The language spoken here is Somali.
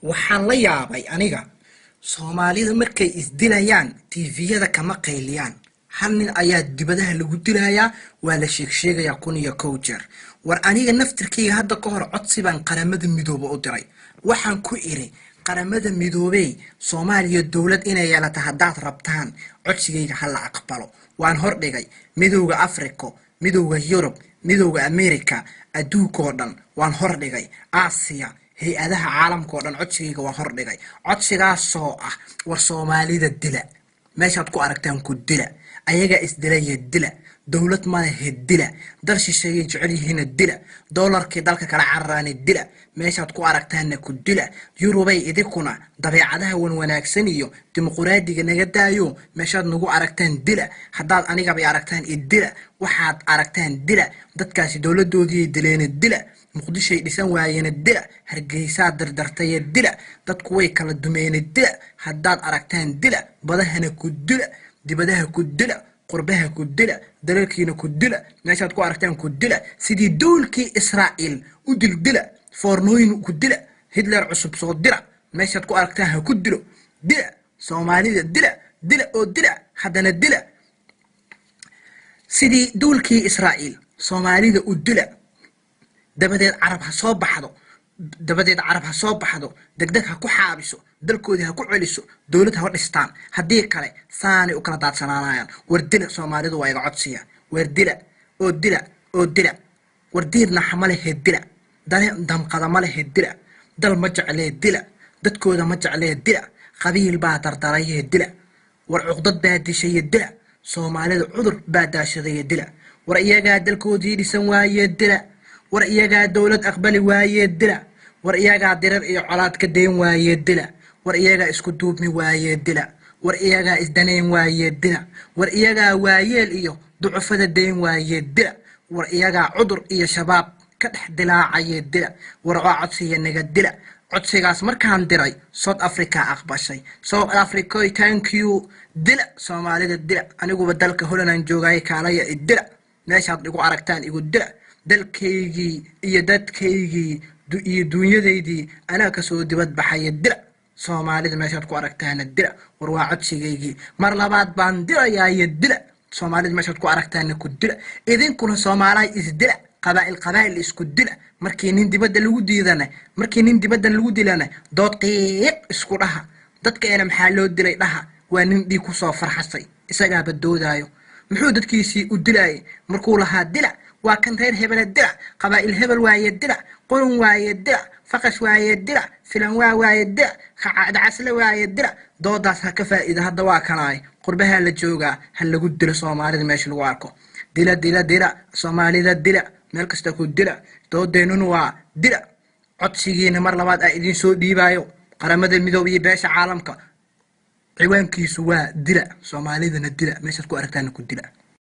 waxaan la yaabay aniga Soomaalida markay isdilayaan TV-yada kama qayliyaan hal nin ayaa dibadaha lagu dilayaa waa la sheegayaa 101 jeer war aniga naftirkeyga hadda ka hor codsi baan qaramada midooba u diray waxaan ku iri qaramada midoobay Soomaaliya dawlad inay yeelato haddaad rabtaan codsigeyga hal la aqbalo waan hor dhigay midowga Afrika midowga Yurub midowga Amerika adduunka oo dhan waan hor dhigay Aasiya hay-adaha caalamka oo dhan codsigeyga waa hor dhigay codsigaas oo ah war Soomaalida dila meeshaad ku aragtaan ku dila ayaga isdilay dila dawlad ma leh dila dal shisheeye jecel yihiin dila dollarkii dalka kala cararaan dila meeshaad ku aragtaan ku dila Yurubay idinkuna dabeecadaha wanaagsan iyo dimuqraadiga naga daayo meeshaad nagu aragtaan dila haddaad aniga bay aragtaan dila waxaad aragtaan dila dadkaasi dawladoodii dileen dila muqdisho dhisan waayeen dila hargeysa dardartay dila dadku way kala dumeen dila haddaad aragtaan dila badahana ku dila dibadaha ku dila qurbaha ku dila dalkiina ku dila meeshaad ku aragtaan ku dila sidii dawlkii Israa'iil u dila fornooyin ku dila Hitler cusub soo dira meeshaad ku aragtaan ha ku dilo dila Soomaalida dila oo dila hadana dila sidii dawlkii Israa'iil Soomaalida u dila dabadeed Arab ha soo baxdo degdeg ha ku xaabiso dalkoodii ha ku celiso dawlad ha dhistaan hadii kale saani u kala daadsanaanayaan war dila Soomaalidu waa iga codsiya war dila oo dila war diirna xamale dila damqada male dila dal ma jeclee dila dadkooda ma jeclee dila qabiil baa dardaray dila war cuqdad baa dishay dila Soomaalida cudur baa daashaday dila war iyaga dalkoodii dhisan waayee dila war iyaga dawlad aqbali waayee dila war iyaga dirar iyo colaad ka deyn waayee dila war iyaga isku duubmi waayee dila war iyaga isdaneen waayee dila war iyaga waayeel iyo ducufada deyn waayee dila war iyaga cudur iyo shabaab ka dhex dilaacayee dila war codsiga naga dila codsigaas markaan diray South Africa aqbashay South Africa thank you dila Soomaalida dila aniguba dalka Holland joogay kaalaya dila meeshaad igu aragtaan igu dila dalkeygii iyo dadkeygii iyo dunyadeydii ana ka soo dibad baxay dila Soomaalida meeshaad ku aragtaan dila war waa codsigeygii mar labaad baan dirayaa dila Soomaalida meeshaad ku aragtaan ku dila idinkuna Soomaalay isdila qabaa'il isku dila markii nin dibadda lagu dilana dood qiiq isku dhaha dadkeena maxaa loo dilay dhaha waa nin dhig ku soo farxasay isaga badoodayo muxuu dadkiisii u dilay markuu lahaa dila waa kan reer hebel dila qabaa'il hebel waaye dila qurun waaye dila faqash waaye dila filan waaye dila qaacad casle waaye dila doodaas ha ka faa'iido hadda waa kanaay qurbaha la jooga hal lagu dilo Soomaalida meesha lagu arko dila Soomaalida dila meel kasta ku dila doodeenuna waa dila codsigiina mar labaad ay idin soo dhiibayo qaramada midoob iyo beesha caalamka ciwaankiisu waa dila Soomaalidana dila meesha ku aragtaan ku dila